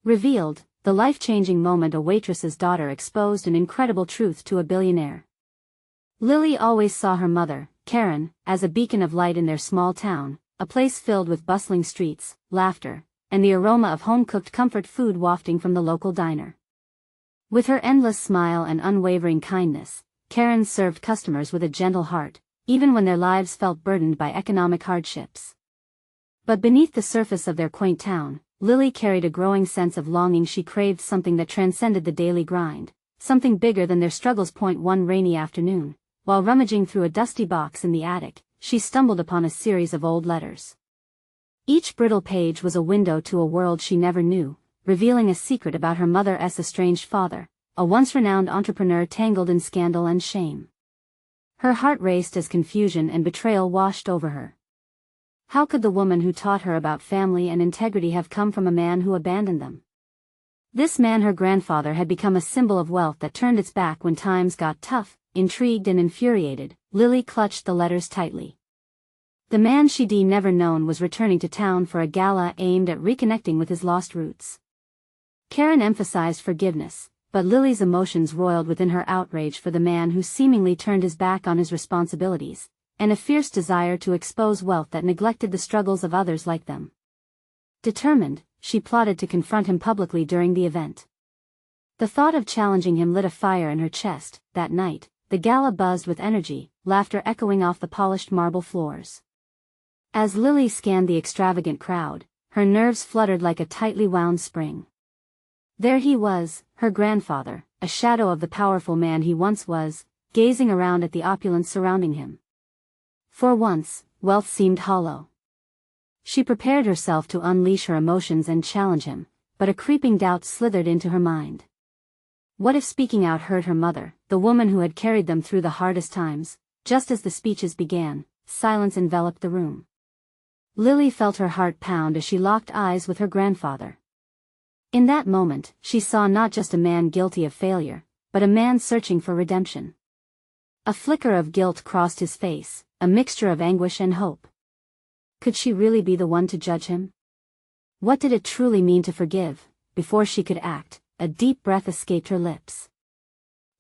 Revealed, the life-changing moment a waitress's daughter exposed an incredible truth to a billionaire. Lily always saw her mother, Karen, as a beacon of light in their small town, a place filled with bustling streets, laughter, and the aroma of home-cooked comfort food wafting from the local diner. With her endless smile and unwavering kindness, Karen served customers with a gentle heart, even when their lives felt burdened by economic hardships. But beneath the surface of their quaint town, Lily carried a growing sense of longing. She craved something that transcended the daily grind, something bigger than their struggles. One rainy afternoon, while rummaging through a dusty box in the attic, she stumbled upon a series of old letters. Each brittle page was a window to a world she never knew, revealing a secret about her mother's estranged father, a once-renowned entrepreneur tangled in scandal and shame. Her heart raced as confusion and betrayal washed over her. How could the woman who taught her about family and integrity have come from a man who abandoned them? This man, her grandfather, had become a symbol of wealth that turned its back when times got tough. Intrigued and infuriated, Lily clutched the letters tightly. The man she'd never known was returning to town for a gala aimed at reconnecting with his lost roots. Karen emphasized forgiveness, but Lily's emotions roiled within her: outrage for the man who seemingly turned his back on his responsibilities, and a fierce desire to expose wealth that neglected the struggles of others like them. Determined, she plotted to confront him publicly during the event. The thought of challenging him lit a fire in her chest. That night, the gala buzzed with energy, laughter echoing off the polished marble floors. As Lily scanned the extravagant crowd, her nerves fluttered like a tightly wound spring. There he was, her grandfather, a shadow of the powerful man he once was, gazing around at the opulence surrounding him. For once, wealth seemed hollow. She prepared herself to unleash her emotions and challenge him, but a creeping doubt slithered into her mind. What if speaking out hurt her mother, the woman who had carried them through the hardest times? Just as the speeches began, silence enveloped the room. Lily felt her heart pound as she locked eyes with her grandfather. In that moment, she saw not just a man guilty of failure, but a man searching for redemption. A flicker of guilt crossed his face, a mixture of anguish and hope. Could she really be the one to judge him? What did it truly mean to forgive? Before she could act, a deep breath escaped her lips.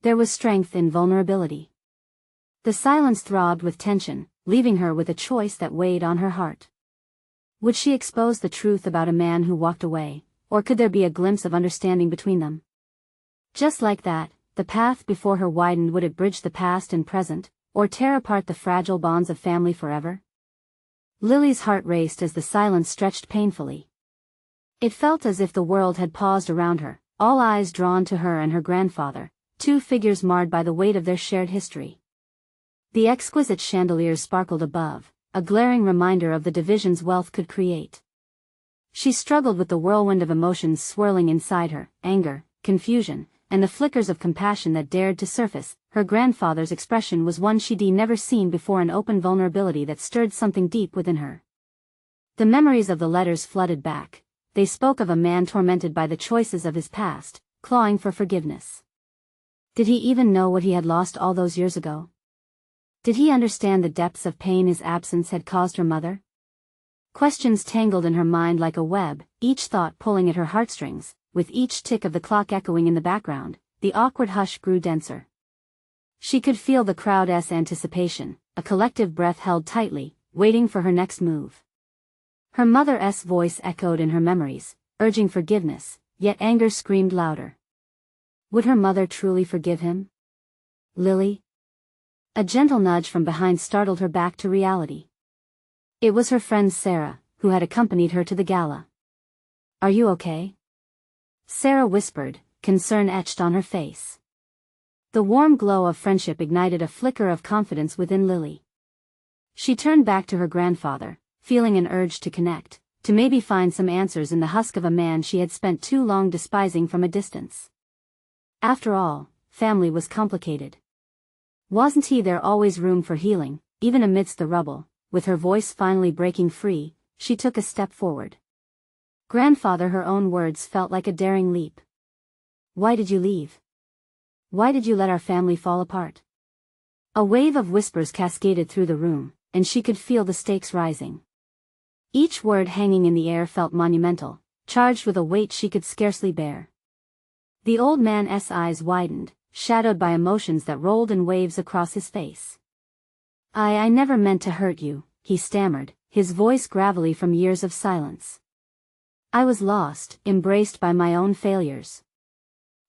There was strength in vulnerability. The silence throbbed with tension, leaving her with a choice that weighed on her heart. Would she expose the truth about a man who walked away, or could there be a glimpse of understanding between them? Just like that, the path before her widened. Would it bridge the past and present, or tear apart the fragile bonds of family forever? Lily's heart raced as the silence stretched painfully. It felt as if the world had paused around her, all eyes drawn to her and her grandfather, two figures marred by the weight of their shared history. The exquisite chandeliers sparkled above, a glaring reminder of the divisions wealth could create. She struggled with the whirlwind of emotions swirling inside her: anger, confusion, and the flickers of compassion that dared to surface. Her grandfather's expression was one she'd never seen before, an open vulnerability that stirred something deep within her. The memories of the letters flooded back. They spoke of a man tormented by the choices of his past, clawing for forgiveness. Did he even know what he had lost all those years ago? Did he understand the depths of pain his absence had caused her mother? Questions tangled in her mind like a web, each thought pulling at her heartstrings. With each tick of the clock echoing in the background, the awkward hush grew denser. She could feel the crowd's anticipation, a collective breath held tightly, waiting for her next move. Her mother's voice echoed in her memories, urging forgiveness, yet anger screamed louder. Would her mother truly forgive him? Lily? A gentle nudge from behind startled her back to reality. It was her friend Sarah, who had accompanied her to the gala. "Are you okay?" Sarah whispered, concern etched on her face. The warm glow of friendship ignited a flicker of confidence within Lily. She turned back to her grandfather, feeling an urge to connect, to maybe find some answers in the husk of a man she had spent too long despising from a distance. After all, family was complicated. Wasn't there always room for healing, even amidst the rubble? With her voice finally breaking free, she took a step forward. "Grandfather," her own words felt like a daring leap. "Why did you leave? Why did you let our family fall apart?" A wave of whispers cascaded through the room, and she could feel the stakes rising. Each word hanging in the air felt monumental, charged with a weight she could scarcely bear. The old man's eyes widened, shadowed by emotions that rolled in waves across his face. I never meant to hurt you," he stammered, his voice gravelly from years of silence. "I was lost, embraced by my own failures.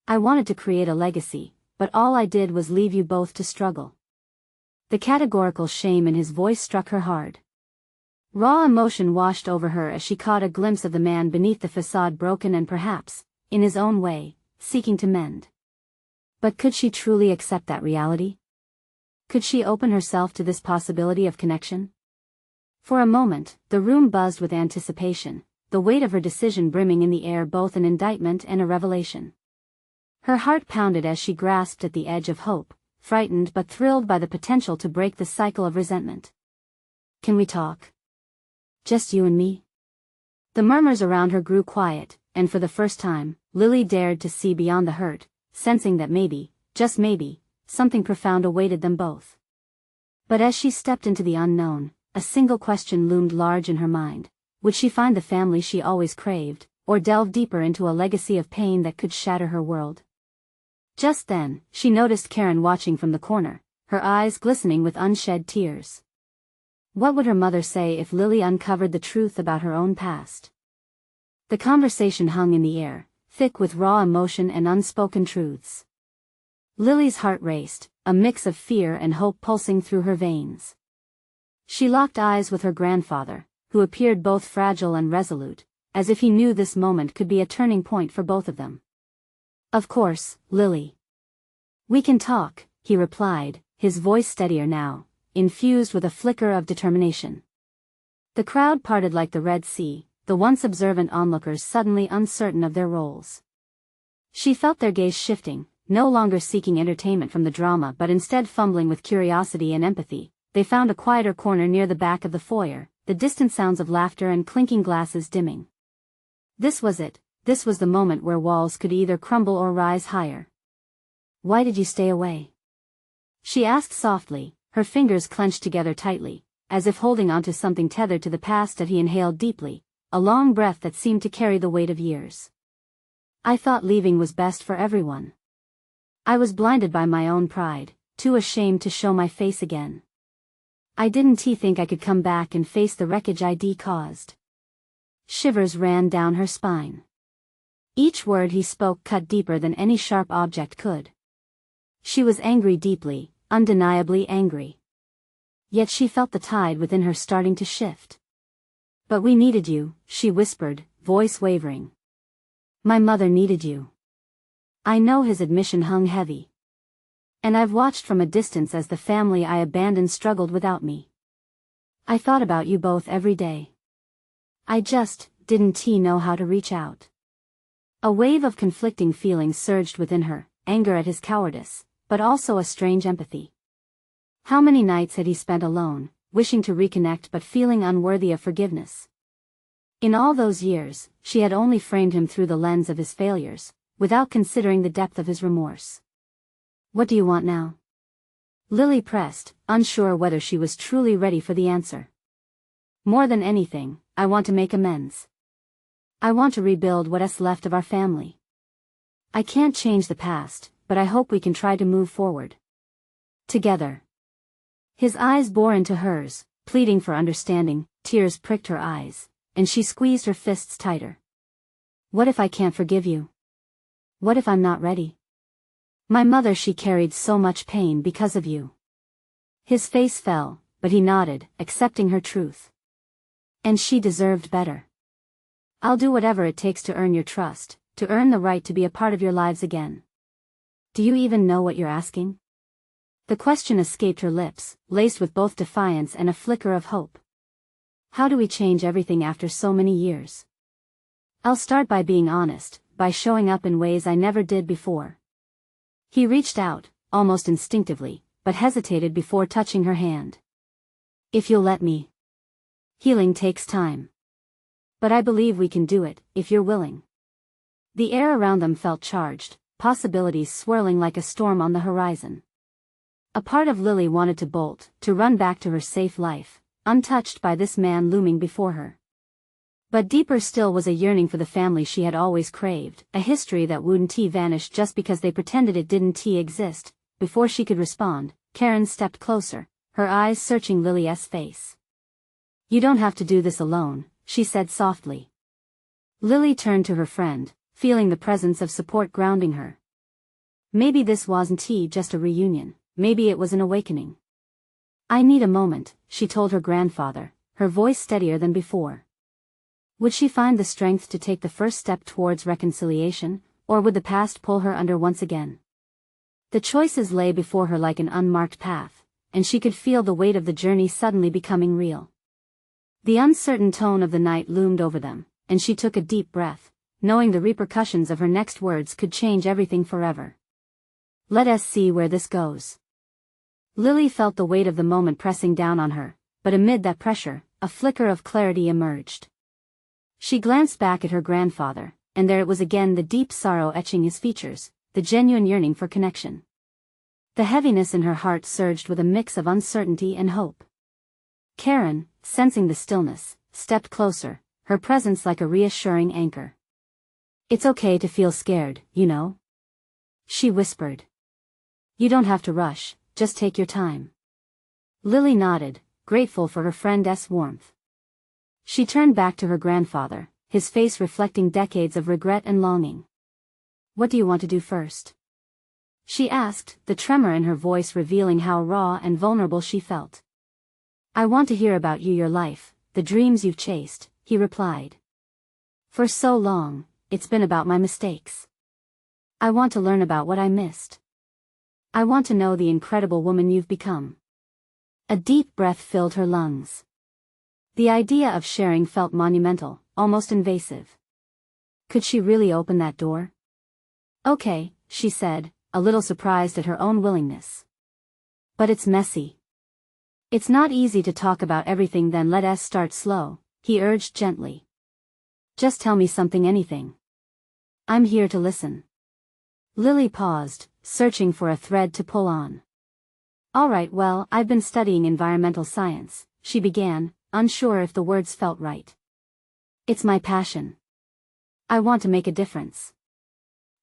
I wanted to create a legacy, but all I did was leave you both to struggle." The categorical shame in his voice struck her hard. Raw emotion washed over her as she caught a glimpse of the man beneath the facade, broken and perhaps, in his own way, seeking to mend. But could she truly accept that reality? Could she open herself to this possibility of connection? For a moment, the room buzzed with anticipation, the weight of her decision brimming in the air, both an indictment and a revelation. Her heart pounded as she grasped at the edge of hope, frightened but thrilled by the potential to break the cycle of resentment. "Can we talk? Just you and me?" The murmurs around her grew quiet, and for the first time, Lily dared to see beyond the hurt, sensing that maybe, just maybe, something profound awaited them both. But as she stepped into the unknown, a single question loomed large in her mind. Would she find the family she always craved, or delve deeper into a legacy of pain that could shatter her world? Just then, she noticed Karen watching from the corner, her eyes glistening with unshed tears. What would her mother say if Lily uncovered the truth about her own past? The conversation hung in the air, thick with raw emotion and unspoken truths. Lily's heart raced, a mix of fear and hope pulsing through her veins. She locked eyes with her grandfather, who appeared both fragile and resolute, as if he knew this moment could be a turning point for both of them. "Of course, Lily. We can talk," he replied, his voice steadier now, infused with a flicker of determination. The crowd parted like the Red Sea, the once observant onlookers suddenly uncertain of their roles. She felt their gaze shifting, no longer seeking entertainment from the drama but instead fumbling with curiosity and empathy. They found a quieter corner near the back of the foyer, the distant sounds of laughter and clinking glasses dimming. This was it, this was the moment where walls could either crumble or rise higher. "Why did you stay away?" she asked softly, her fingers clenched together tightly, as if holding onto something tethered to the past. That he inhaled deeply, a long breath that seemed to carry the weight of years. "I thought leaving was best for everyone. I was blinded by my own pride, too ashamed to show my face again. I didn't think I could come back and face the wreckage I'd caused." Shivers ran down her spine. Each word he spoke cut deeper than any sharp object could. She was angry, deeply, undeniably angry. Yet she felt the tide within her starting to shift. "But we needed you," she whispered, voice wavering. "My mother needed you." I know his admission hung heavy. "And I've watched from a distance as the family I abandoned struggled without me. I thought about you both every day. I just didn't know how to reach out." A wave of conflicting feelings surged within her, anger at his cowardice, but also a strange empathy. How many nights had he spent alone, wishing to reconnect but feeling unworthy of forgiveness? In all those years, she had only framed him through the lens of his failures, without considering the depth of his remorse. "What do you want now?" Lily pressed, unsure whether she was truly ready for the answer. "More than anything, I want to make amends. I want to rebuild what's left of our family. I can't change the past, but I hope we can try to move forward together." His eyes bore into hers, pleading for understanding. Tears pricked her eyes, and she squeezed her fists tighter. "What if I can't forgive you? What if I'm not ready? My mother, she carried so much pain because of you." His face fell, but he nodded, accepting her truth. "And she deserved better. I'll do whatever it takes to earn your trust, to earn the right to be a part of your lives again." "Do you even know what you're asking?" The question escaped her lips, laced with both defiance and a flicker of hope. "How do we change everything after so many years?" "I'll start by being honest, by showing up in ways I never did before." He reached out, almost instinctively, but hesitated before touching her hand. "If you'll let me. Healing takes time. But I believe we can do it, if you're willing." The air around them felt charged, possibilities swirling like a storm on the horizon. A part of Lily wanted to bolt, to run back to her safe life, untouched by this man looming before her. But deeper still was a yearning for the family she had always craved, a history that wouldn't vanish just because they pretended it didn't exist. Before she could respond, Karen stepped closer, her eyes searching Lily's face. "You don't have to do this alone," she said softly. Lily turned to her friend, feeling the presence of support grounding her. Maybe this wasn't just a reunion, maybe it was an awakening. "I need a moment," she told her grandfather, her voice steadier than before. Would she find the strength to take the first step towards reconciliation, or would the past pull her under once again? The choices lay before her like an unmarked path, and she could feel the weight of the journey suddenly becoming real. The uncertain tone of the night loomed over them, and she took a deep breath, knowing the repercussions of her next words could change everything forever. "Let us see where this goes." Lily felt the weight of the moment pressing down on her, but amid that pressure, a flicker of clarity emerged. She glanced back at her grandfather, and there it was again, the deep sorrow etching his features, the genuine yearning for connection. The heaviness in her heart surged with a mix of uncertainty and hope. Karen, sensing the stillness, stepped closer, her presence like a reassuring anchor. "It's okay to feel scared, you know," she whispered. "You don't have to rush, just take your time." Lily nodded, grateful for her friend's warmth. She turned back to her grandfather, his face reflecting decades of regret and longing. "What do you want to do first?" she asked, the tremor in her voice revealing how raw and vulnerable she felt. "I want to hear about you, your life, the dreams you've chased," he replied. "For so long, it's been about my mistakes. I want to learn about what I missed. I want to know the incredible woman you've become." A deep breath filled her lungs. The idea of sharing felt monumental, almost invasive. Could she really open that door? "Okay," she said, a little surprised at her own willingness. "But it's messy. It's not easy to talk about everything." "Then let us start slow," he urged gently. "Just tell me something, anything. I'm here to listen." Lily paused, searching for a thread to pull on. "All right, well, I've been studying environmental science," she began, unsure if the words felt right. "It's my passion. I want to make a difference.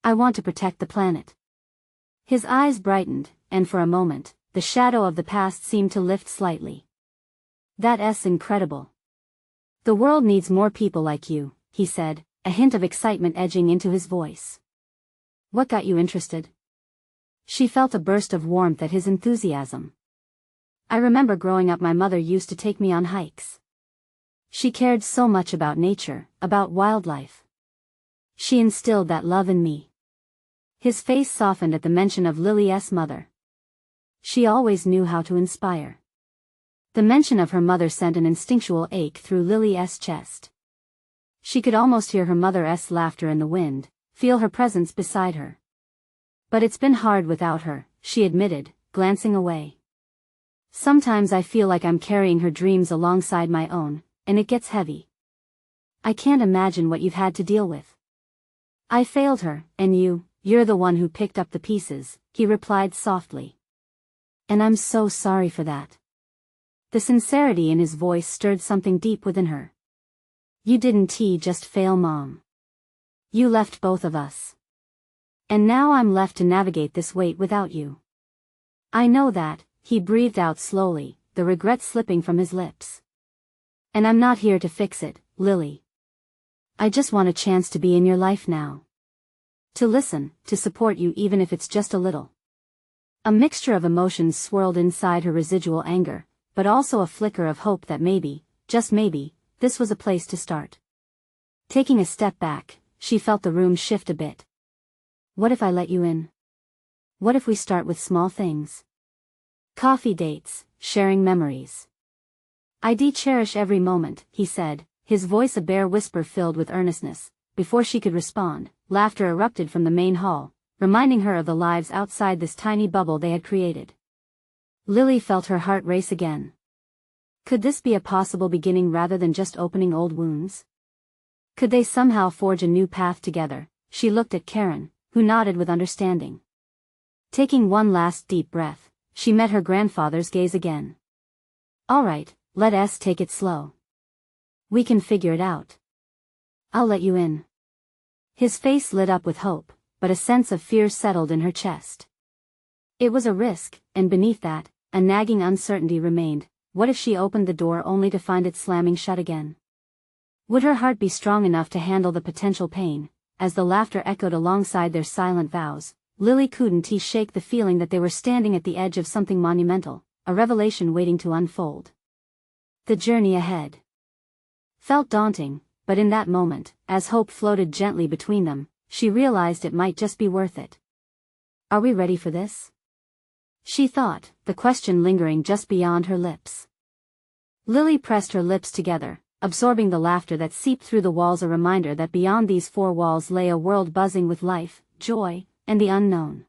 I want to protect the planet." His eyes brightened, and for a moment, the shadow of the past seemed to lift slightly. "That's incredible. The world needs more people like you," he said, a hint of excitement edging into his voice. "What got you interested?" She felt a burst of warmth at his enthusiasm. "I remember growing up, my mother used to take me on hikes. She cared so much about nature, about wildlife. She instilled that love in me." His face softened at the mention of Lily's mother. She always knew how to inspire. The mention of her mother sent an instinctual ache through Lily's chest. She could almost hear her mother's laughter in the wind, feel her presence beside her. "But it's been hard without her," she admitted, glancing away. "Sometimes I feel like I'm carrying her dreams alongside my own, and it gets heavy. I can't imagine what you've had to deal with." "I failed her, and you're the one who picked up the pieces," he replied softly. "And I'm so sorry for that." The sincerity in his voice stirred something deep within her. "You didn't just fail, Mom. You left both of us. And now I'm left to navigate this weight without you." "I know that," he breathed out slowly, the regret slipping from his lips. "And I'm not here to fix it, Lily. I just want a chance to be in your life now. To listen, to support you even if it's just a little." A mixture of emotions swirled inside her, residual anger, but also a flicker of hope that maybe, just maybe, this was a place to start. Taking a step back, she felt the room shift a bit. "What if I let you in? What if we start with small things? Coffee dates, sharing memories." "I'd cherish every moment," he said, his voice a bare whisper filled with earnestness. Before she could respond, laughter erupted from the main hall, reminding her of the lives outside this tiny bubble they had created. Lily felt her heart race again. Could this be a possible beginning rather than just opening old wounds? Could they somehow forge a new path together? She looked at Karen, who nodded with understanding. Taking one last deep breath, she met her grandfather's gaze again. "All right, let us take it slow. We can figure it out." I'll let you in. His face lit up with hope, but a sense of fear settled in her chest. It was a risk, and beneath that, a nagging uncertainty remained. What if she opened the door only to find it slamming shut again? Would her heart be strong enough to handle the potential pain? As the laughter echoed alongside their silent vows, Lily couldn't shake the feeling that they were standing at the edge of something monumental, a revelation waiting to unfold. The journey ahead felt daunting, but in that moment, as hope floated gently between them, she realized it might just be worth it. Are we ready for this? She thought, the question lingering just beyond her lips. Lily pressed her lips together, absorbing the laughter that seeped through the walls, a reminder that beyond these four walls lay a world buzzing with life, joy, and the unknown.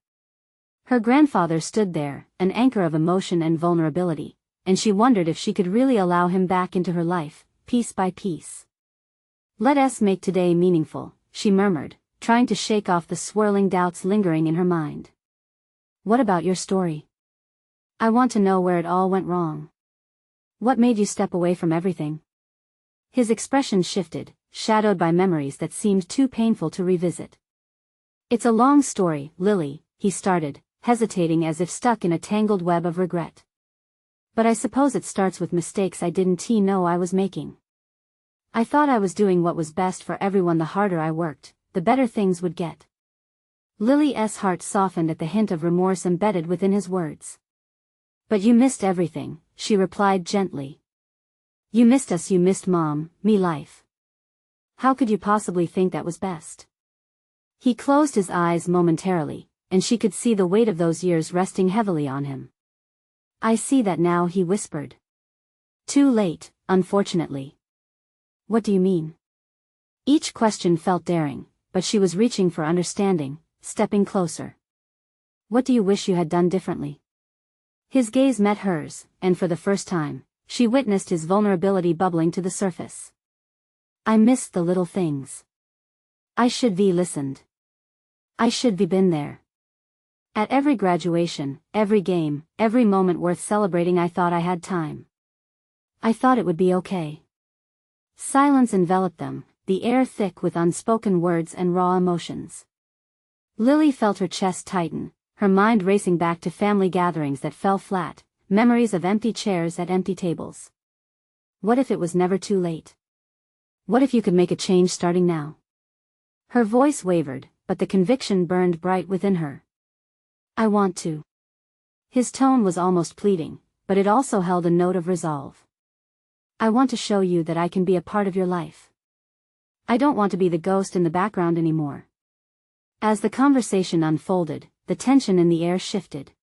Her grandfather stood there, an anchor of emotion and vulnerability, and she wondered if she could really allow him back into her life, piece by piece. Let us make today meaningful, she murmured, trying to shake off the swirling doubts lingering in her mind. What about your story? I want to know where it all went wrong. What made you step away from everything? His expression shifted, shadowed by memories that seemed too painful to revisit. It's a long story, Lily, he started, hesitating as if stuck in a tangled web of regret. But I suppose it starts with mistakes I didn't know I was making. I thought I was doing what was best for everyone. The harder I worked, the better things would get. Lily's heart softened at the hint of remorse embedded within his words. But you missed everything, she replied gently. You missed us, you missed Mom, me, life. How could you possibly think that was best? He closed his eyes momentarily, and she could see the weight of those years resting heavily on him. I see that now, he whispered. Too late, unfortunately. What do you mean? Each question felt daring, but she was reaching for understanding, stepping closer. What do you wish you had done differently? His gaze met hers, and for the first time, she witnessed his vulnerability bubbling to the surface. I missed the little things. I should be listened. I should be been there. At every graduation, every game, every moment worth celebrating, I thought I had time. I thought it would be okay. Silence enveloped them, the air thick with unspoken words and raw emotions. Lily felt her chest tighten, her mind racing back to family gatherings that fell flat, memories of empty chairs at empty tables. What if it was never too late? What if you could make a change starting now? Her voice wavered, but the conviction burned bright within her. I want to. His tone was almost pleading, but it also held a note of resolve. I want to show you that I can be a part of your life. I don't want to be the ghost in the background anymore. As the conversation unfolded, the tension in the air shifted.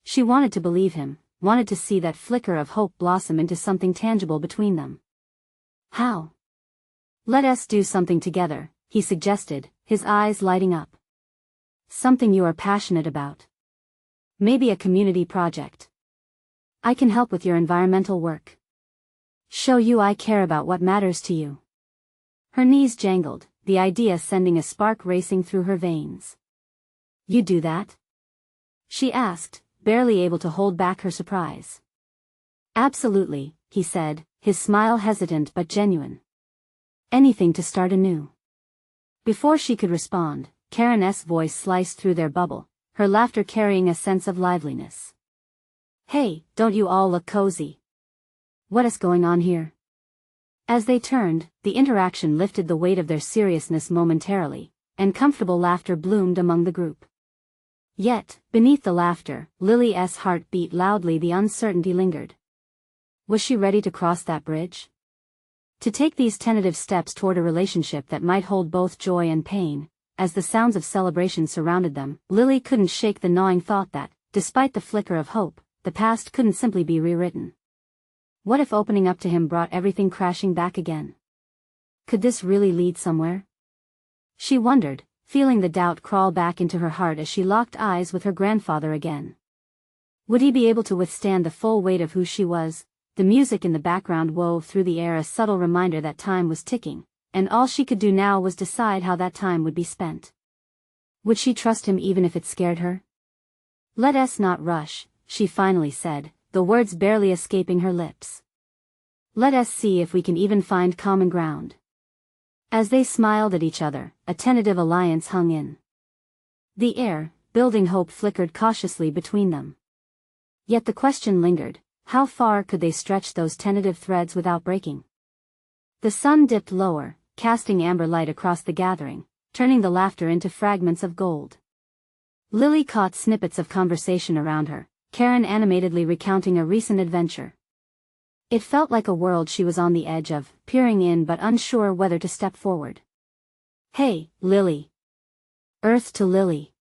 She wanted to believe him, wanted to see that flicker of hope blossom into something tangible between them. How? Let us do something together, he suggested, his eyes lighting up. Something you are passionate about. Maybe a community project. I can help with your environmental work. Show you I care about what matters to you. Her knees jangled, the idea sending a spark racing through her veins. You do that? She asked, barely able to hold back her surprise. Absolutely, he said, his smile hesitant but genuine. Anything to start anew. Before she could respond, Karen's voice sliced through their bubble, her laughter carrying a sense of liveliness. Hey, don't you all look cozy? What is going on here? As they turned, the interaction lifted the weight of their seriousness momentarily, and comfortable laughter bloomed among the group. Yet, beneath the laughter, Lily's heart beat loudly. The uncertainty lingered. Was she ready to cross that bridge? To take these tentative steps toward a relationship that might hold both joy and pain? As the sounds of celebration surrounded them, Lily couldn't shake the gnawing thought that, despite the flicker of hope, the past couldn't simply be rewritten. What if opening up to him brought everything crashing back again? Could this really lead somewhere? She wondered, feeling the doubt crawl back into her heart as she locked eyes with her grandfather again. Would he be able to withstand the full weight of who she was? The music in the background wove through the air, a subtle reminder that time was ticking, and all she could do now was decide how that time would be spent. Would she trust him even if it scared her? Let us not rush, she finally said, the words barely escaping her lips. Let us see if we can even find common ground. As they smiled at each other, a tentative alliance hung in the air, building hope flickered cautiously between them. Yet the question lingered, how far could they stretch those tentative threads without breaking? The sun dipped lower, casting amber light across the gathering, turning the laughter into fragments of gold. Lily caught snippets of conversation around her, Karen animatedly recounting a recent adventure. It felt like a world she was on the edge of, peering in but unsure whether to step forward. "Hey, Lily." "Earth to Lily."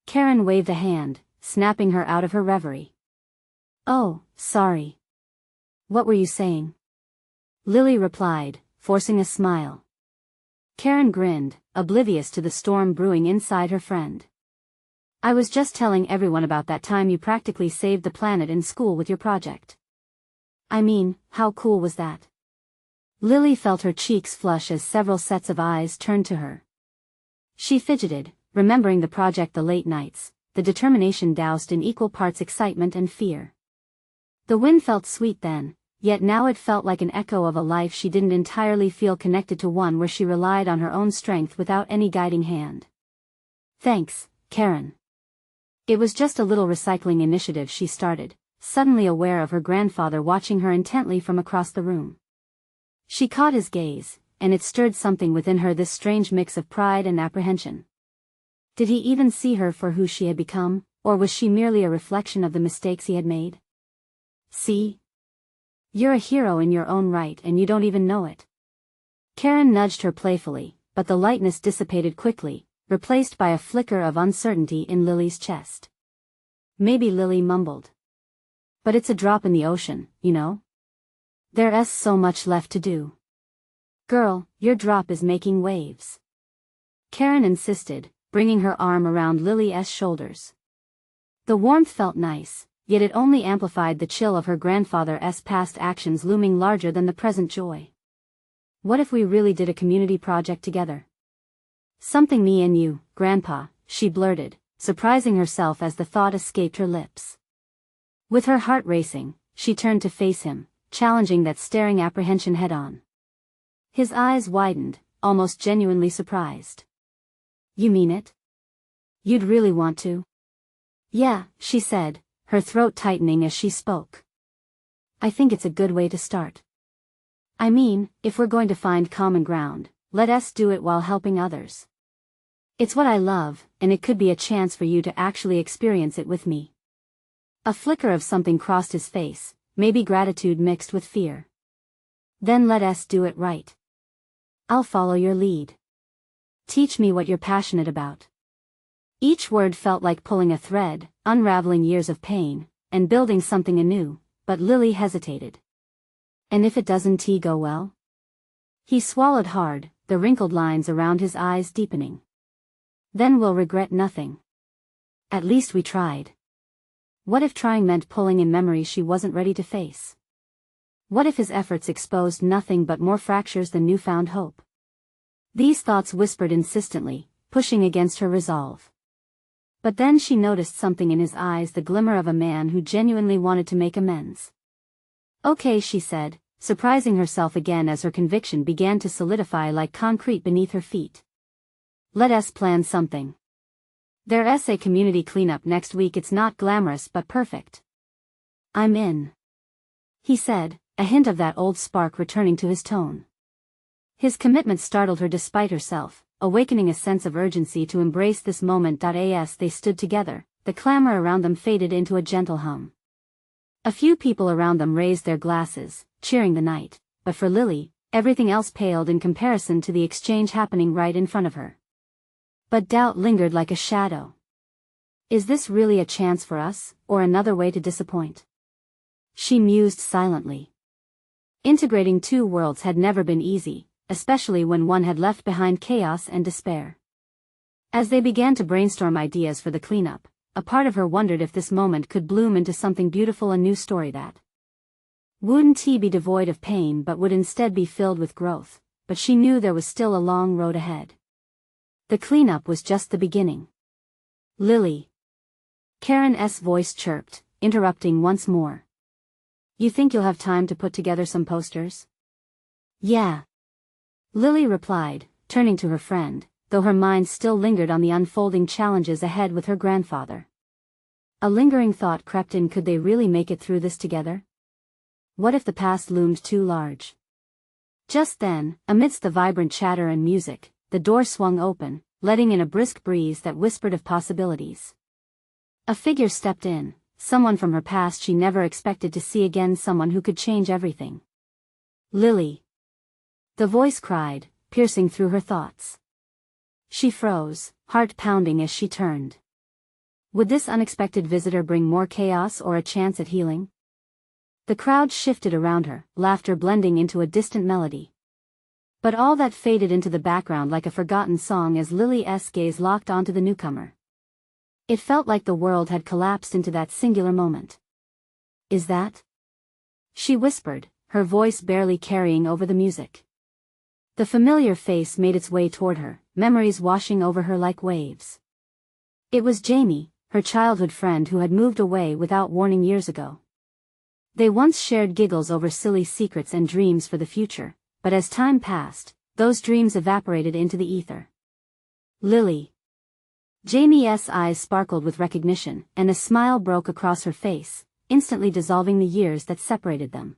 Karen waved a hand, snapping her out of her reverie. "Oh, sorry. What were you saying?" Lily replied, forcing a smile. Karen grinned, oblivious to the storm brewing inside her friend. "I was just telling everyone about that time you practically saved the planet in school with your project." "I mean, how cool was that?" Lily felt her cheeks flush as several sets of eyes turned to her. She fidgeted, remembering the project, the late nights, the determination doused in equal parts excitement and fear. The win felt sweet then, yet now it felt like an echo of a life she didn't entirely feel connected to, one where she relied on her own strength without any guiding hand. "Thanks, Karen." It was just a little recycling initiative she started, suddenly aware of her grandfather watching her intently from across the room. She caught his gaze, and it stirred something within her, this strange mix of pride and apprehension. Did he even see her for who she had become, or was she merely a reflection of the mistakes he had made? "See? You're a hero in your own right and you don't even know it." Karen nudged her playfully, but the lightness dissipated quickly, replaced by a flicker of uncertainty in Lily's chest. "Maybe," Lily mumbled. "But it's a drop in the ocean, you know? There's so much left to do." "Girl, your drop is making waves," Karen insisted, bringing her arm around Lily's shoulders. The warmth felt nice, yet it only amplified the chill of her grandfather's past actions looming larger than the present joy. "What if we really did a community project together?" "Something me and you, Grandpa," she blurted, surprising herself as the thought escaped her lips. With her heart racing, she turned to face him, challenging that staring apprehension head-on. His eyes widened, almost genuinely surprised. "You mean it? You'd really want to?" "Yeah," she said, her throat tightening as she spoke. "I think it's a good way to start. I mean, if we're going to find common ground, let us do it while helping others. It's what I love, and it could be a chance for you to actually experience it with me." A flicker of something crossed his face, maybe gratitude mixed with fear. "Then let us do it right. I'll follow your lead. Teach me what you're passionate about." Each word felt like pulling a thread, unraveling years of pain, and building something anew, but Lily hesitated. "And if it doesn't go well?" He swallowed hard, the wrinkled lines around his eyes deepening. "Then we'll regret nothing. At least we tried." What if trying meant pulling in memories she wasn't ready to face? What if his efforts exposed nothing but more fractures than newfound hope? These thoughts whispered insistently, pushing against her resolve. But then she noticed something in his eyes, the glimmer of a man who genuinely wanted to make amends. "Okay," she said, surprising herself again as her conviction began to solidify like concrete beneath her feet. "Let us plan something. There's a community cleanup next week. It's not glamorous but perfect." "I'm in," he said, a hint of that old spark returning to his tone. His commitment startled her despite herself, awakening a sense of urgency to embrace this moment. As they stood together, the clamor around them faded into a gentle hum. A few people around them raised their glasses, cheering the night, but for Lily, everything else paled in comparison to the exchange happening right in front of her. But doubt lingered like a shadow. Is this really a chance for us, or another way to disappoint? She mused silently. Integrating two worlds had never been easy, especially when one had left behind chaos and despair. As they began to brainstorm ideas for the cleanup, a part of her wondered if this moment could bloom into something beautiful, a new story that wouldn't be devoid of pain but would instead be filled with growth, but she knew there was still a long road ahead. The cleanup was just the beginning. "Lily." Karen's voice chirped, interrupting once more. "You think you'll have time to put together some posters?" "Yeah. Lily replied, turning to her friend, though her mind still lingered on the unfolding challenges ahead with her grandfather. A lingering thought crept in: could they really make it through this together? What if the past loomed too large? Just then, amidst the vibrant chatter and music, the door swung open, letting in a brisk breeze that whispered of possibilities. A figure stepped in, someone from her past she never expected to see again, someone who could change everything. Lily! The voice cried, piercing through her thoughts. She froze, heart pounding as she turned. Would this unexpected visitor bring more chaos or a chance at healing? The crowd shifted around her, laughter blending into a distant melody. But all that faded into the background like a forgotten song as Lily's gaze locked onto the newcomer. It felt like the world had collapsed into that singular moment. Is that? She whispered, her voice barely carrying over the music. The familiar face made its way toward her, memories washing over her like waves. It was Jamie, her childhood friend who had moved away without warning years ago. They once shared giggles over silly secrets and dreams for the future, but as time passed, those dreams evaporated into the ether. Lily. Jamie's eyes sparkled with recognition, and a smile broke across her face, instantly dissolving the years that separated them.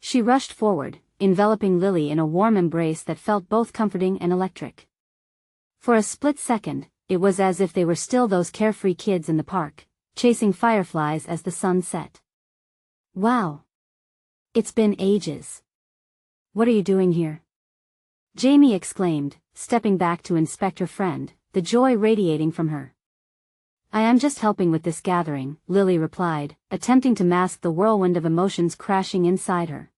She rushed forward, enveloping Lily in a warm embrace that felt both comforting and electric. For a split second, it was as if they were still those carefree kids in the park, chasing fireflies as the sun set. Wow! It's been ages. What are you doing here? Jamie exclaimed, stepping back to inspect her friend, the joy radiating from her. I am just helping with this gathering, Lily replied, attempting to mask the whirlwind of emotions crashing inside her.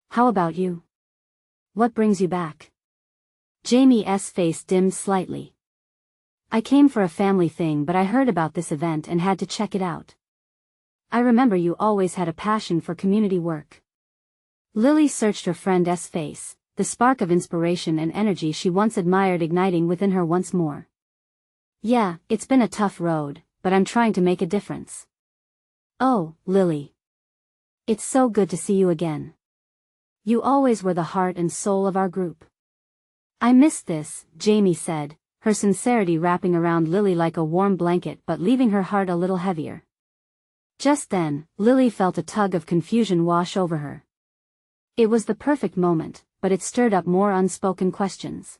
How about you? What brings you back? Jamie's face dimmed slightly. I came for a family thing, but I heard about this event and had to check it out. I remember you always had a passion for community work. Lily searched her friend's face, the spark of inspiration and energy she once admired igniting within her once more. Yeah, it's been a tough road, but I'm trying to make a difference. Oh, Lily. It's so good to see you again. You always were the heart and soul of our group. I missed this, Jamie said, her sincerity wrapping around Lily like a warm blanket but leaving her heart a little heavier. Just then, Lily felt a tug of confusion wash over her. It was the perfect moment, but it stirred up more unspoken questions.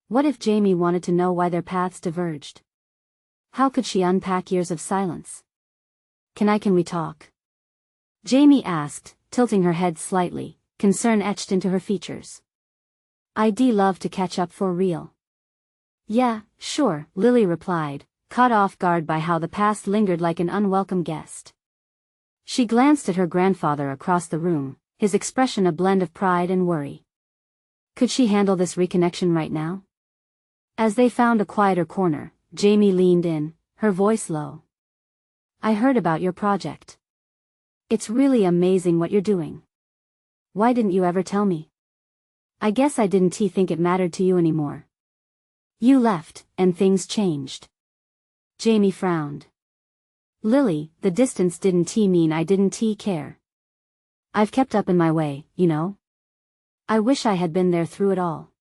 What if Jamie wanted to know why their paths diverged? How could she unpack years of silence? Can we talk? Jamie asked, tilting her head slightly, concern etched into her features. I'd love to catch up for real. Yeah, sure, Lily replied, caught off guard by how the past lingered like an unwelcome guest. She glanced at her grandfather across the room, his expression a blend of pride and worry. Could she handle this reconnection right now? As they found a quieter corner, Jamie leaned in, her voice low. I heard about your project. It's really amazing what you're doing. Why didn't you ever tell me? I guess I didn't think it mattered to you anymore. You left, and things changed. Jamie frowned. Lily, the distance didn't mean I didn't care. I've kept up in my way, you know. I wish I had been there through it all.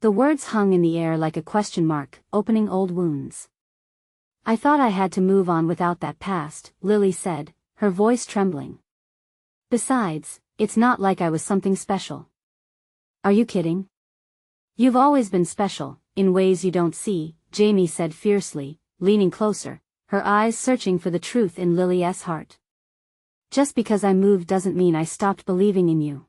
The words hung in the air like a question mark, opening old wounds. I thought I had to move on without that past, Lily said, her voice trembling. Besides, it's not like I was something special. Are you kidding? You've always been special, in ways you don't see, Jamie said fiercely, leaning closer, her eyes searching for the truth in Lily's heart. Just because I moved doesn't mean I stopped believing in you.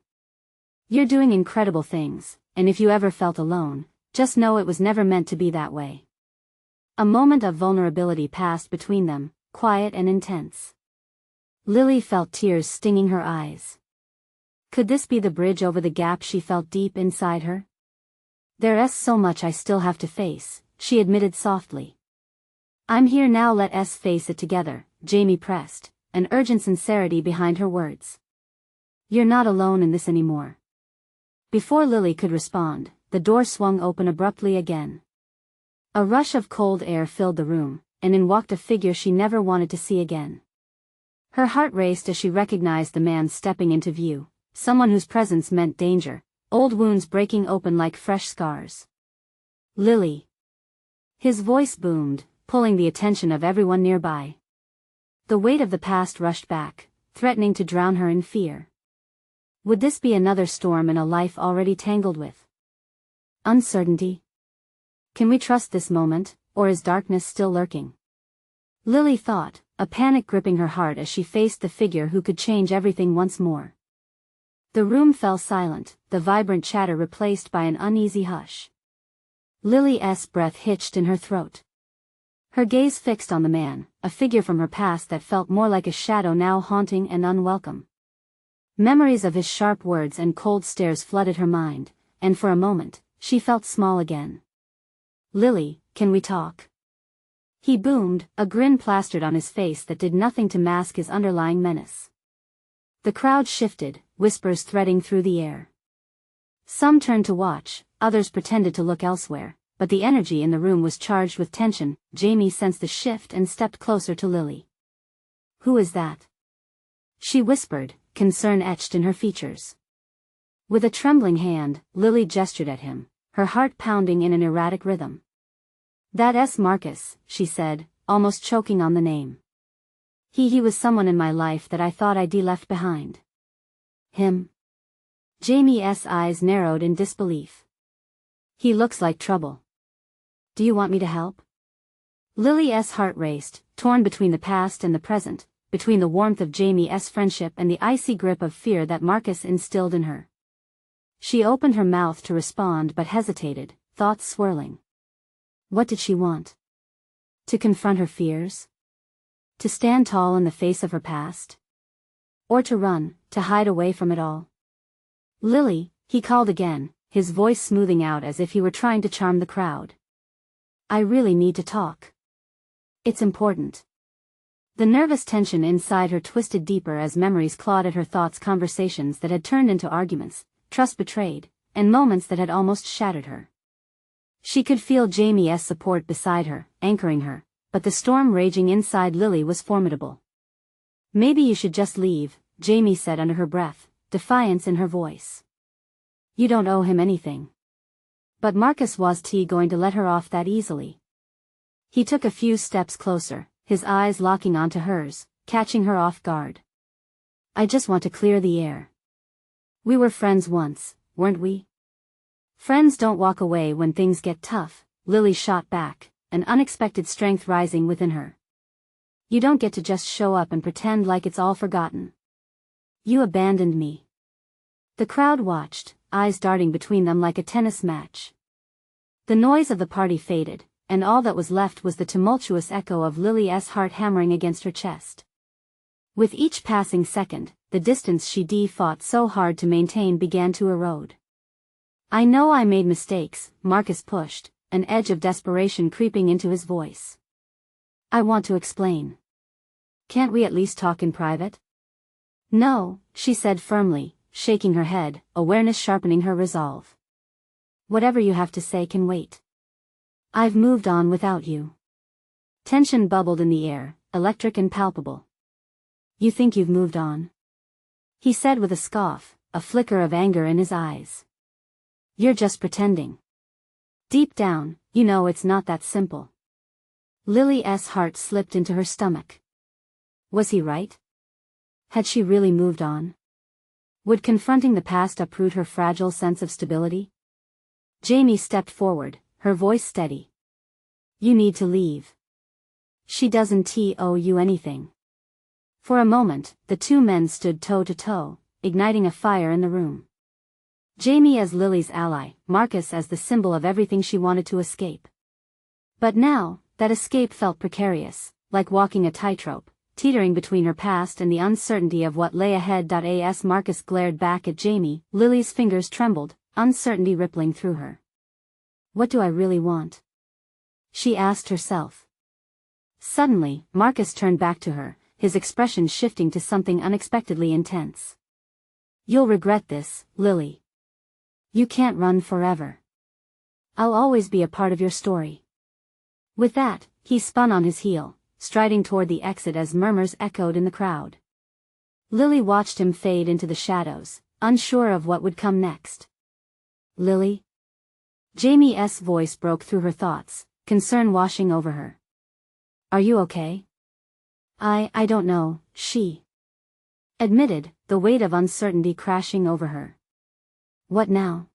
You're doing incredible things, and if you ever felt alone, just know it was never meant to be that way. A moment of vulnerability passed between them, quiet and intense. Lily felt tears stinging her eyes. Could this be the bridge over the gap she felt deep inside her? There's so much I still have to face, she admitted softly. I'm here now, let's face it together, Jamie pressed, an urgent sincerity behind her words. You're not alone in this anymore. Before Lily could respond, the door swung open abruptly again. A rush of cold air filled the room, and in walked a figure she never wanted to see again. Her heart raced as she recognized the man stepping into view, someone whose presence meant danger, old wounds breaking open like fresh scars. Lily. His voice boomed, pulling the attention of everyone nearby. The weight of the past rushed back, threatening to drown her in fear. Would this be another storm in a life already tangled with uncertainty? Can we trust this moment, or is darkness still lurking? Lily thought, a panic gripping her heart as she faced the figure who could change everything once more. The room fell silent, the vibrant chatter replaced by an uneasy hush. Lily's breath hitched in her throat. Her gaze fixed on the man, a figure from her past that felt more like a shadow now haunting and unwelcome. Memories of his sharp words and cold stares flooded her mind, and for a moment, she felt small again. "Lily, can we talk?" He boomed, a grin plastered on his face that did nothing to mask his underlying menace. The crowd shifted, whispers threading through the air. Some turned to watch, others pretended to look elsewhere, but the energy in the room was charged with tension. Jamie sensed the shift and stepped closer to Lily. "Who is that?" she whispered, concern etched in her features. With a trembling hand, Lily gestured at him, her heart pounding in an erratic rhythm. "That's Marcus," she said, almost choking on the name. He was someone in my life that I thought I'd left behind." "Him?" Jamie's eyes narrowed in disbelief. "He looks like trouble. Do you want me to help?" Lily's heart raced, torn between the past and the present, between the warmth of Jamie's friendship and the icy grip of fear that Marcus instilled in her. She opened her mouth to respond but hesitated, thoughts swirling. What did she want? To confront her fears? To stand tall in the face of her past? Or to run, to hide away from it all? "Lily," he called again, his voice smoothing out as if he were trying to charm the crowd. "I really need to talk. It's important." The nervous tension inside her twisted deeper as memories clawed at her thoughts, conversations that had turned into arguments, trust betrayed, and moments that had almost shattered her. She could feel Jamie's support beside her, anchoring her, but the storm raging inside Lily was formidable. "Maybe you should just leave," Jamie said under her breath, defiance in her voice. "You don't owe him anything." But Marcus wasn't going to let her off that easily. He took a few steps closer, his eyes locking onto hers, catching her off guard. "I just want to clear the air. We were friends once, weren't we?" "Friends don't walk away when things get tough," Lily shot back, an unexpected strength rising within her. "You don't get to just show up and pretend like it's all forgotten. You abandoned me." The crowd watched, eyes darting between them like a tennis match. The noise of the party faded, and all that was left was the tumultuous echo of Lily's heart hammering against her chest. With each passing second, the distance she fought so hard to maintain began to erode. "I know I made mistakes," Marcus pushed, an edge of desperation creeping into his voice. "I want to explain. Can't we at least talk in private?" "No," she said firmly, shaking her head, awareness sharpening her resolve. "Whatever you have to say can wait. I've moved on without you." Tension bubbled in the air, electric and palpable. "You think you've moved on?" he said with a scoff, a flicker of anger in his eyes. "You're just pretending. Deep down, you know it's not that simple." Lily's heart slipped into her stomach. Was he right? Had she really moved on? Would confronting the past uproot her fragile sense of stability? Jamie stepped forward, her voice steady. "You need to leave. She doesn't owe you anything." For a moment, the two men stood toe to toe, igniting a fire in the room. Jamie as Lily's ally, Marcus as the symbol of everything she wanted to escape. But now, that escape felt precarious, like walking a tightrope, teetering between her past and the uncertainty of what lay ahead. As Marcus glared back at Jamie, Lily's fingers trembled, uncertainty rippling through her. "What do I really want?" she asked herself. Suddenly, Marcus turned back to her, his expression shifting to something unexpectedly intense. "You'll regret this, Lily. You can't run forever. I'll always be a part of your story." With that, he spun on his heel, striding toward the exit as murmurs echoed in the crowd. Lily watched him fade into the shadows, unsure of what would come next. Lily? Jamie's voice broke through her thoughts, concern washing over her. Are you okay? I don't know, she admitted, the weight of uncertainty crashing over her. What now?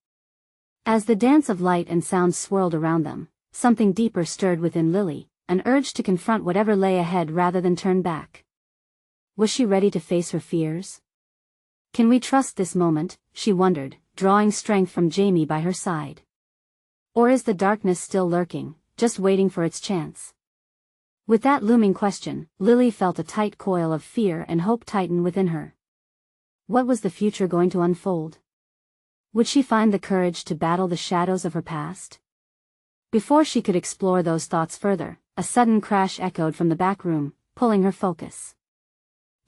As the dance of light and sound swirled around them, something deeper stirred within Lily, an urge to confront whatever lay ahead rather than turn back. Was she ready to face her fears? Can we trust this moment, she wondered, drawing strength from Jamie by her side. Or is the darkness still lurking, just waiting for its chance? With that looming question, Lily felt a tight coil of fear and hope tighten within her. What was the future going to unfold? Would she find the courage to battle the shadows of her past? Before she could explore those thoughts further, a sudden crash echoed from the back room, pulling her focus.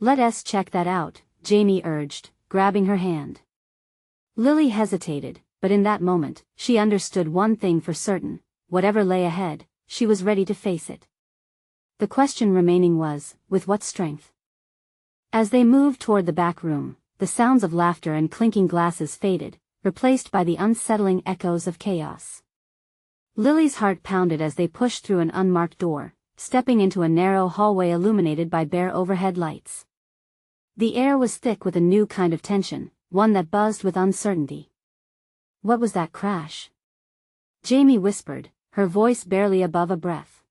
Let's check that out, Jamie urged, grabbing her hand. Lily hesitated, but in that moment, she understood one thing for certain: whatever lay ahead, she was ready to face it. The question remaining was, with what strength? As they moved toward the back room, the sounds of laughter and clinking glasses faded, replaced by the unsettling echoes of chaos. Lily's heart pounded as they pushed through an unmarked door, stepping into a narrow hallway illuminated by bare overhead lights. The air was thick with a new kind of tension, one that buzzed with uncertainty. What was that crash? Jamie whispered, her voice barely above a breath.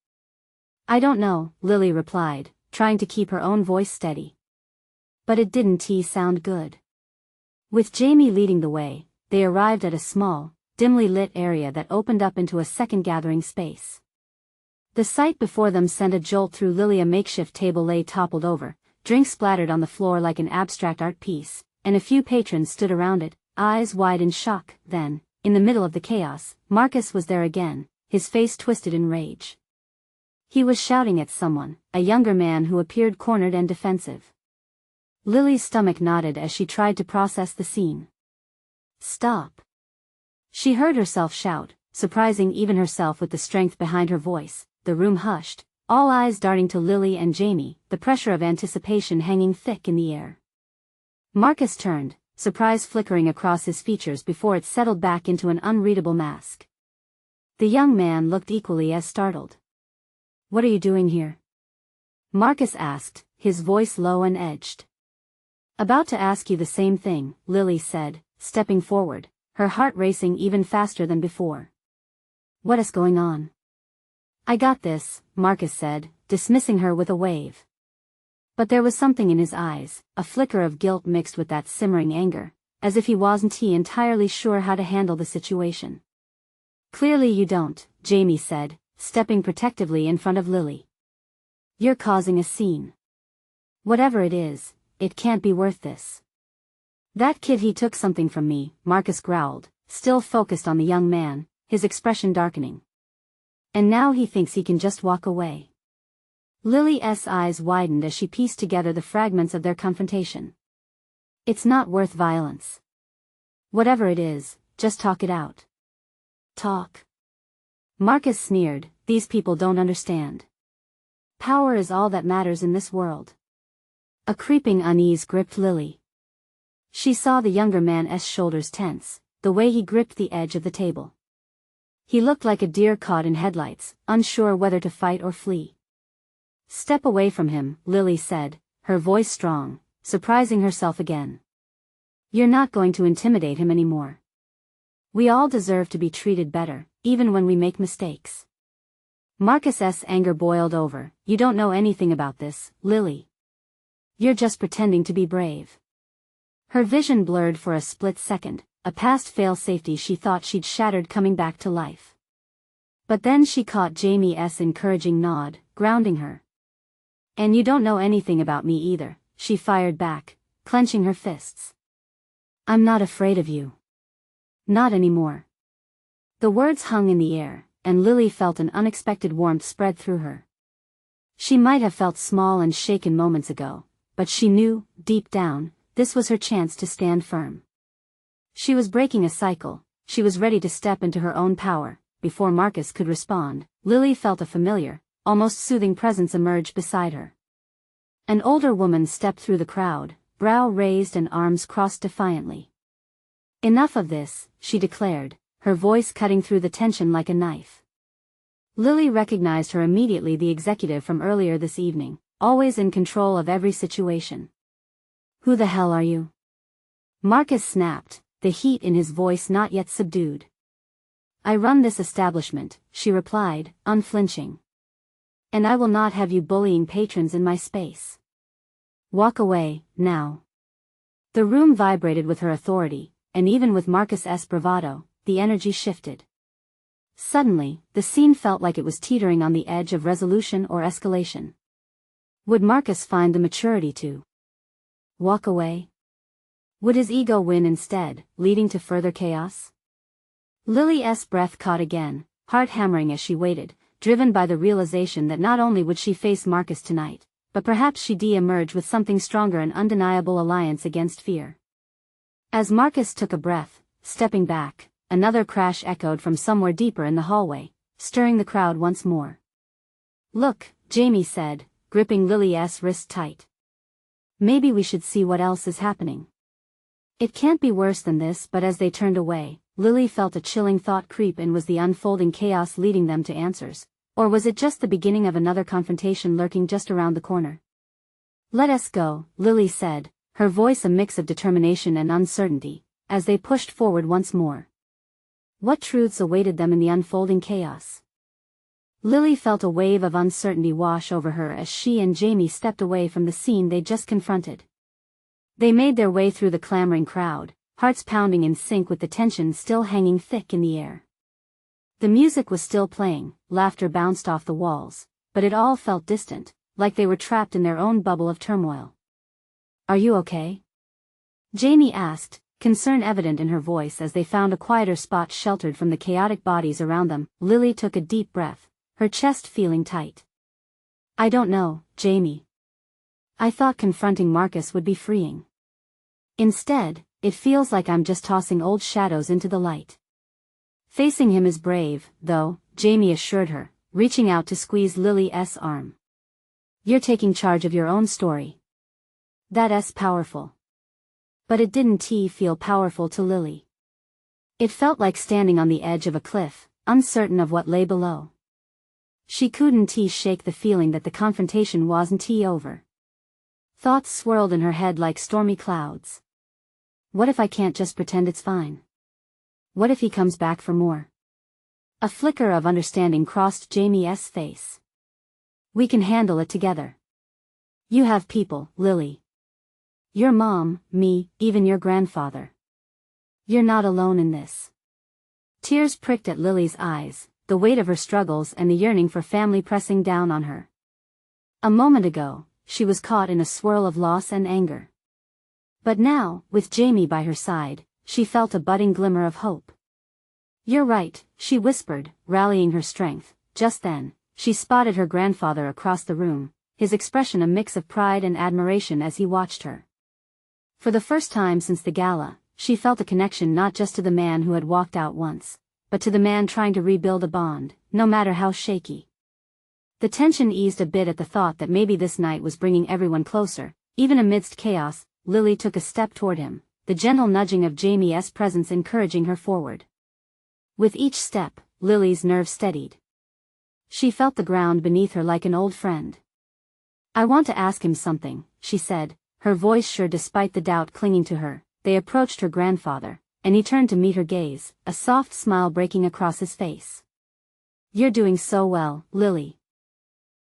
I don't know, Lily replied, trying to keep her own voice steady. But it didn't sound good. With Jamie leading the way, they arrived at a small, dimly lit area that opened up into a second gathering space. The sight before them sent a jolt through Lily. A makeshift table lay toppled over, drinks splattered on the floor like an abstract art piece, and a few patrons stood around it, eyes wide in shock. Then, in the middle of the chaos, Marcus was there again, his face twisted in rage. He was shouting at someone, a younger man who appeared cornered and defensive. Lily's stomach knotted as she tried to process the scene. Stop! She heard herself shout, surprising even herself with the strength behind her voice. The room hushed, all eyes darting to Lily and Jamie, the pressure of anticipation hanging thick in the air. Marcus turned, surprise flickering across his features before it settled back into an unreadable mask. The young man looked equally as startled. What are you doing here? Marcus asked, his voice low and edged. About to ask you the same thing, Lily said, stepping forward, her heart racing even faster than before. What is going on? I got this, Marcus said, dismissing her with a wave. But there was something in his eyes, a flicker of guilt mixed with that simmering anger, as if he wasn't entirely sure how to handle the situation. Clearly you don't, Jamie said, stepping protectively in front of Lily. You're causing a scene. Whatever it is, it can't be worth this. That kid, he took something from me, Marcus growled, still focused on the young man, his expression darkening. And now he thinks he can just walk away. Lily's eyes widened as she pieced together the fragments of their confrontation. It's not worth violence. Whatever it is, just talk it out. Talk. Marcus sneered, these people don't understand. Power is all that matters in this world. A creeping unease gripped Lily. She saw the younger man's shoulders tense, the way he gripped the edge of the table. He looked like a deer caught in headlights, unsure whether to fight or flee. Step away from him, Lily said, her voice strong, surprising herself again. You're not going to intimidate him anymore. We all deserve to be treated better, even when we make mistakes. Marcus's anger boiled over. You don't know anything about this, Lily. You're just pretending to be brave. Her vision blurred for a split second, a past fail-safety she thought she'd shattered coming back to life. But then she caught Jamie's encouraging nod, grounding her. And you don't know anything about me either, she fired back, clenching her fists. I'm not afraid of you. Not anymore. The words hung in the air, and Lily felt an unexpected warmth spread through her. She might have felt small and shaken moments ago, but she knew, deep down, this was her chance to stand firm. She was breaking a cycle, she was ready to step into her own power. Before Marcus could respond, Lily felt a familiar, almost soothing presence emerge beside her. An older woman stepped through the crowd, brow raised and arms crossed defiantly. Enough of this, she declared, her voice cutting through the tension like a knife. Lily recognized her immediately, the executive from earlier this evening, always in control of every situation. "Who the hell are you?" Marcus snapped, the heat in his voice not yet subdued. "I run this establishment," she replied, unflinching. "And I will not have you bullying patrons in my space. Walk away, now." The room vibrated with her authority, and even with Marcus's bravado, the energy shifted. Suddenly, the scene felt like it was teetering on the edge of resolution or escalation. Would Marcus find the maturity to walk away? Would his ego win instead, leading to further chaos? Lily's breath caught again, heart hammering as she waited, driven by the realization that not only would she face Marcus tonight, but perhaps she'd emerge with something stronger, an undeniable alliance against fear. As Marcus took a breath, stepping back, another crash echoed from somewhere deeper in the hallway, stirring the crowd once more. "Look," Jamie said, gripping Lily's wrist tight. "Maybe we should see what else is happening. It can't be worse than this." But as they turned away, Lily felt a chilling thought creep in. Was the unfolding chaos leading them to answers, or was it just the beginning of another confrontation lurking just around the corner? "Let us go," Lily said, her voice a mix of determination and uncertainty, as they pushed forward once more. What truths awaited them in the unfolding chaos? Lily felt a wave of uncertainty wash over her as she and Jamie stepped away from the scene they'd just confronted. They made their way through the clamoring crowd, hearts pounding in sync with the tension still hanging thick in the air. The music was still playing, laughter bounced off the walls, but it all felt distant, like they were trapped in their own bubble of turmoil. "Are you okay?" Jamie asked, concern evident in her voice as they found a quieter spot sheltered from the chaotic bodies around them. Lily took a deep breath, her chest feeling tight. "I don't know, Jamie. I thought confronting Marcus would be freeing. Instead, it feels like I'm just tossing old shadows into the light." "Facing him is brave, though," Jamie assured her, reaching out to squeeze Lily's arm. "You're taking charge of your own story. That's powerful." But it didn't feel powerful to Lily. It felt like standing on the edge of a cliff, uncertain of what lay below. She couldn't shake the feeling that the confrontation wasn't over. Thoughts swirled in her head like stormy clouds. What if I can't just pretend it's fine? What if he comes back for more? A flicker of understanding crossed Jamie's face. "We can handle it together. You have people, Lily. Your mom, me, even your grandfather. You're not alone in this." Tears pricked at Lily's eyes, the weight of her struggles and the yearning for family pressing down on her. A moment ago, she was caught in a swirl of loss and anger. But now, with Jamie by her side, she felt a budding glimmer of hope. "You're right," she whispered, rallying her strength. Just then, she spotted her grandfather across the room, his expression a mix of pride and admiration as he watched her. For the first time since the gala, she felt a connection not just to the man who had walked out once, but to the man trying to rebuild a bond, no matter how shaky. The tension eased a bit at the thought that maybe this night was bringing everyone closer. Even amidst chaos, Lily took a step toward him, the gentle nudging of Jamie's presence encouraging her forward. With each step, Lily's nerves steadied. She felt the ground beneath her like an old friend. "I want to ask him something," she said, her voice sure despite the doubt clinging to her. They approached her grandfather, and he turned to meet her gaze, a soft smile breaking across his face. "You're doing so well, Lily."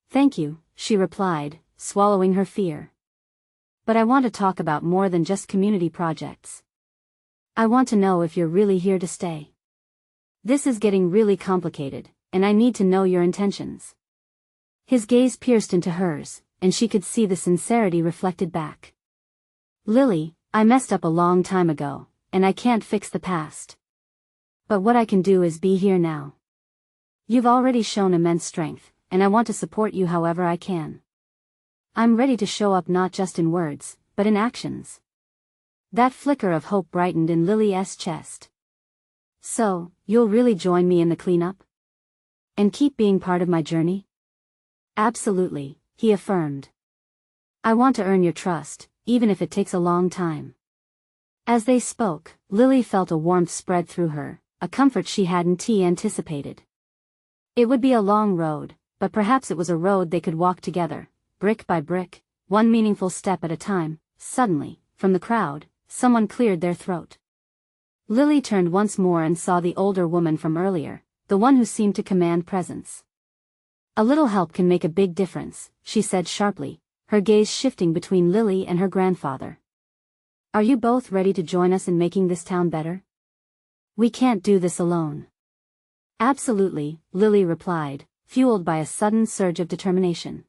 "Thank you," she replied, swallowing her fear. "But I want to talk about more than just community projects. I want to know if you're really here to stay. This is getting really complicated, and I need to know your intentions." His gaze pierced into hers, and she could see the sincerity reflected back. "Lily, I messed up a long time ago, and I can't fix the past. But what I can do is be here now. You've already shown immense strength, and I want to support you however I can. I'm ready to show up not just in words, but in actions." That flicker of hope brightened in Lily's chest. "So, you'll really join me in the cleanup? And keep being part of my journey?" "Absolutely," he affirmed. "I want to earn your trust, even if it takes a long time." As they spoke, Lily felt a warmth spread through her, a comfort she hadn't anticipated. It would be a long road, but perhaps it was a road they could walk together, brick by brick, one meaningful step at a time. Suddenly, from the crowd, someone cleared their throat. Lily turned once more and saw the older woman from earlier, the one who seemed to command presence. "A little help can make a big difference," she said sharply, her gaze shifting between Lily and her grandfather. "Are you both ready to join us in making this town better? We can't do this alone." "Absolutely," Lily replied, fueled by a sudden surge of determination.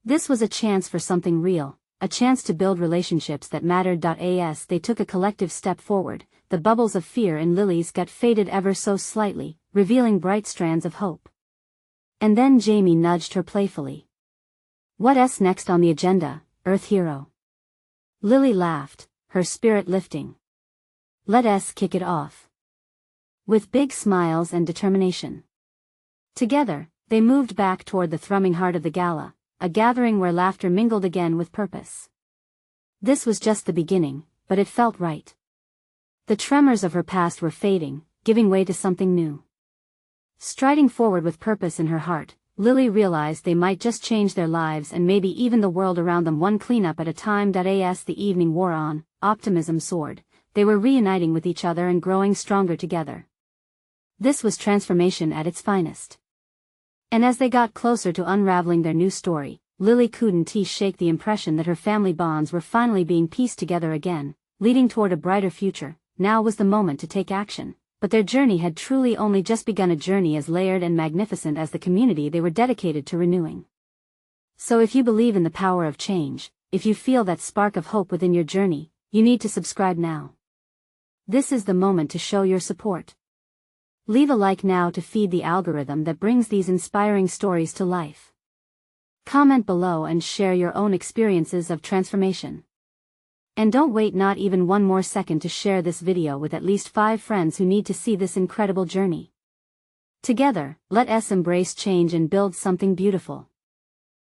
This was a chance for something real, a chance to build relationships that mattered. As they took a collective step forward, the bubbles of fear in Lily's gut faded ever so slightly, revealing bright strands of hope. And then Jamie nudged her playfully. "What's next on the agenda, Earth Hero?" Lily laughed, her spirit lifting. "Let's kick it off." With big smiles and determination. Together, they moved back toward the thrumming heart of the gala, a gathering where laughter mingled again with purpose. This was just the beginning, but it felt right. The tremors of her past were fading, giving way to something new. Striding forward with purpose in her heart, Lily realized they might just change their lives and maybe even the world around them, one cleanup at a time. As the evening wore on, optimism soared. They were reuniting with each other and growing stronger together. This was transformation at its finest. And as they got closer to unraveling their new story, Lily couldn't shake the impression that her family bonds were finally being pieced together again, leading toward a brighter future. Now was the moment to take action, but their journey had truly only just begun, a journey as layered and magnificent as the community they were dedicated to renewing. So if you believe in the power of change, if you feel that spark of hope within your journey, you need to subscribe now. This is the moment to show your support. Leave a like now to feed the algorithm that brings these inspiring stories to life. Comment below and share your own experiences of transformation. And don't wait not even one more second to share this video with at least 5 friends who need to see this incredible journey. Together, let us embrace change and build something beautiful.